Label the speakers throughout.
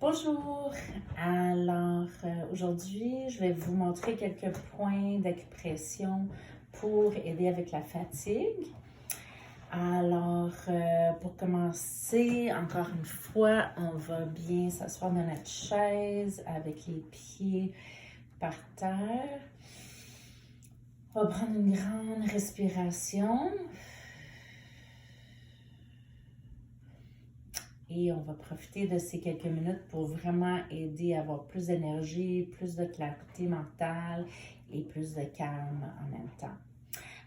Speaker 1: Bonjour! Alors, aujourd'hui, je vais vous montrer quelques points d'acupression pour aider avec la fatigue. Alors, pour commencer, encore une fois, on va bien s'asseoir dans notre chaise avec les pieds par terre. On va prendre une grande respiration. Et on va profiter de ces quelques minutes pour vraiment aider à avoir plus d'énergie, plus de clarté mentale et plus de calme en même temps.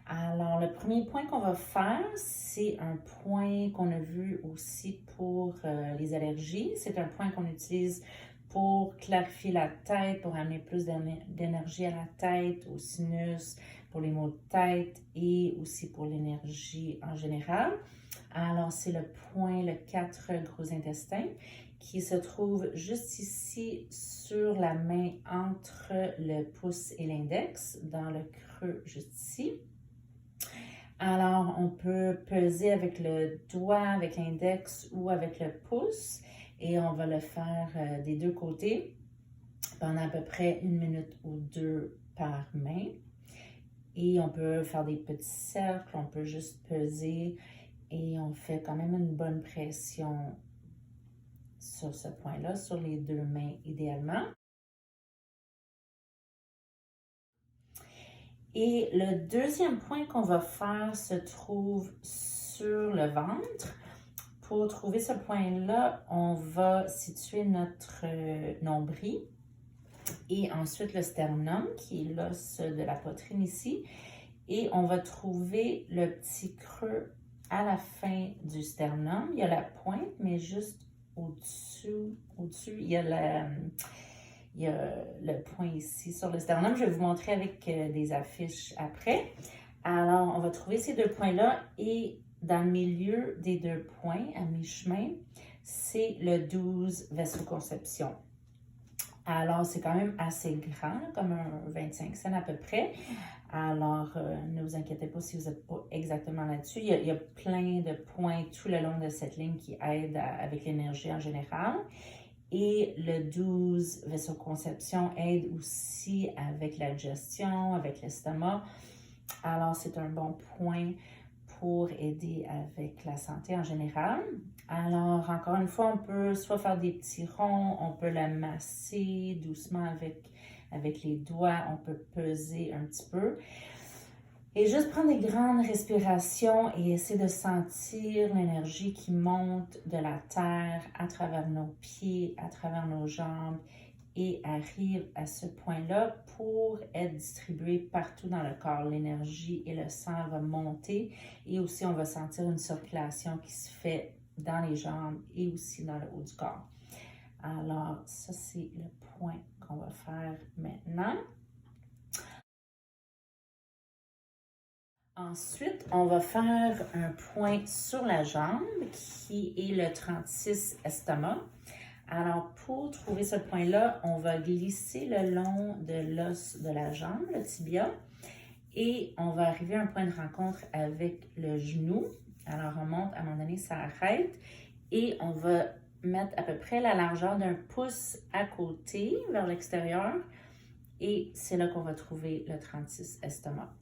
Speaker 1: Alors, le premier point qu'on va faire, c'est un point qu'on a vu aussi pour les allergies. C'est un point qu'on utilise pour clarifier la tête, pour amener plus d'énergie à la tête, au sinus, pour les maux de tête et aussi pour l'énergie en général. Alors, c'est le point, le 4 gros intestins, qui se trouve juste ici sur la main entre le pouce et l'index, dans le creux juste ici. Alors, on peut peser avec le doigt, avec l'index ou avec le pouce et on va le faire des deux côtés pendant à peu près 1 minute ou 2 par main. Et on peut faire des petits cercles, on peut juste peser et on fait quand même une bonne pression sur ce point-là, sur les deux mains idéalement. Et le deuxième point qu'on va faire se trouve sur le ventre. Pour trouver ce point-là, on va situer notre nombril et ensuite le sternum, qui est l'os de la poitrine ici. Et on va trouver le petit creux à la fin du sternum. Il y a la pointe, mais juste au-dessus, il y a le point ici sur le sternum. Je vais vous montrer avec des affiches après. Alors, on va trouver ces deux points-là et dans le milieu des deux points, à mi-chemin, c'est le 12 vasoconception. Alors, c'est quand même assez grand, comme un 25 cents à peu près. Alors, ne vous inquiétez pas si vous n'êtes pas exactement là-dessus. Il y a plein de points tout le long de cette ligne qui aident avec l'énergie en général. Et le 12 vasoconception aide aussi avec la digestion, avec l'estomac. Alors, c'est un bon point pour aider avec la santé en général. Alors, encore une fois, on peut soit faire des petits ronds, on peut la masser doucement avec les doigts, on peut peser un petit peu. Et juste prendre des grandes respirations et essayer de sentir l'énergie qui monte de la terre à travers nos pieds, à travers nos jambes et arrive à ce point-là pour être distribué partout dans le corps. L'énergie et le sang vont monter et aussi on va sentir une circulation qui se fait dans les jambes et aussi dans le haut du corps. Alors, ça c'est le point qu'on va faire maintenant. Ensuite, on va faire un point sur la jambe qui est le 36 estomac. Alors, pour trouver ce point-là, on va glisser le long de l'os de la jambe, le tibia, et on va arriver à un point de rencontre avec le genou. Alors, on monte, à un moment donné, ça arrête, et on va mettre à peu près la largeur d'un pouce à côté, vers l'extérieur, et c'est là qu'on va trouver le 36 estomac.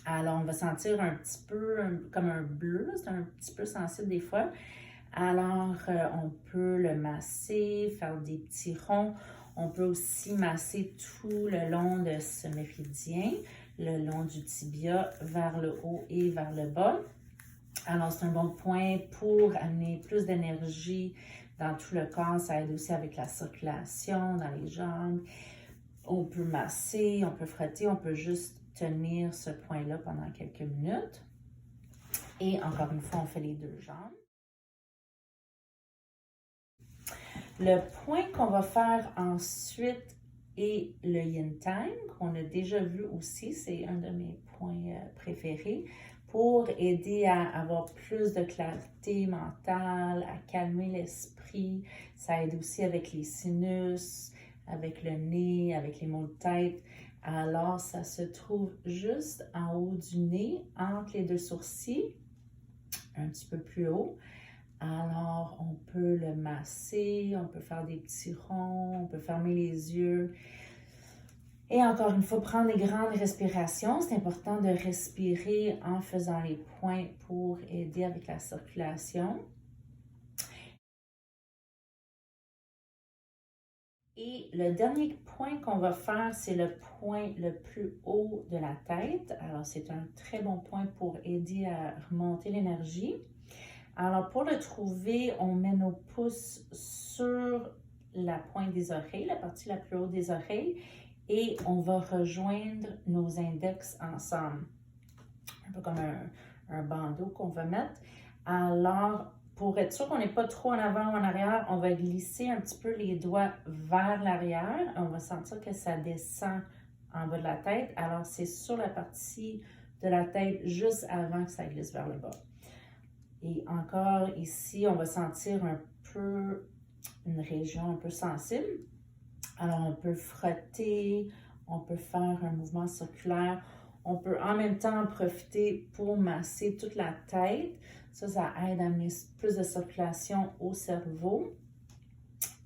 Speaker 1: Alors, on va sentir un petit peu comme un bleu, c'est un petit peu sensible des fois. Alors, on peut le masser, faire des petits ronds. On peut aussi masser tout le long de ce méridien, le long du tibia, vers le haut et vers le bas. Alors, c'est un bon point pour amener plus d'énergie dans tout le corps. Ça aide aussi avec la circulation dans les jambes. On peut masser, on peut frotter, on peut juste tenir ce point-là pendant quelques minutes. Et encore une fois, on fait les deux jambes. Le point qu'on va faire ensuite est le Yin Tang, qu'on a déjà vu aussi, c'est un de mes points préférés, pour aider à avoir plus de clarté mentale, à calmer l'esprit. Ça aide aussi avec les sinus, avec le nez, avec les maux de tête. Alors, ça se trouve juste en haut du nez, entre les deux sourcils, un petit peu plus haut. Alors, on peut le masser, on peut faire des petits ronds, on peut fermer les yeux. Et encore une fois, prendre des grandes respirations. C'est important de respirer en faisant les points pour aider avec la circulation. Et le dernier point qu'on va faire, c'est le point le plus haut de la tête. Alors, c'est un très bon point pour aider à remonter l'énergie. Alors, pour le trouver, on met nos pouces sur la pointe des oreilles, la partie la plus haute des oreilles, et on va rejoindre nos index ensemble. Un peu comme un bandeau qu'on va mettre. Alors, pour être sûr qu'on n'est pas trop en avant ou en arrière, on va glisser un petit peu les doigts vers l'arrière. On va sentir que ça descend en bas de la tête. Alors, c'est sur la partie de la tête juste avant que ça glisse vers le bas. Et encore ici, on va sentir un peu une région un peu sensible. Alors, on peut frotter, on peut faire un mouvement circulaire. On peut en même temps en profiter pour masser toute la tête. Ça aide à amener plus de circulation au cerveau.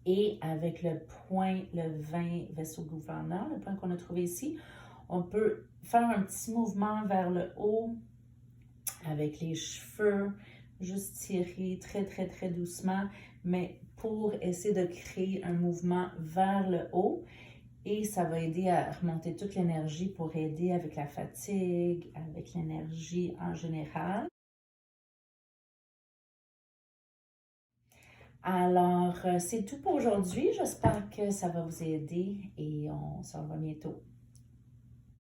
Speaker 1: Et avec le point, le 20 vaisseau gouverneur, le point qu'on a trouvé ici, on peut faire un petit mouvement vers le haut avec les cheveux, juste tirer très, très, très doucement, mais pour essayer de créer un mouvement vers le haut. Et ça va aider à remonter toute l'énergie pour aider avec la fatigue, avec l'énergie en général. Alors, c'est tout pour aujourd'hui. J'espère que ça va vous aider et on se revoit bientôt.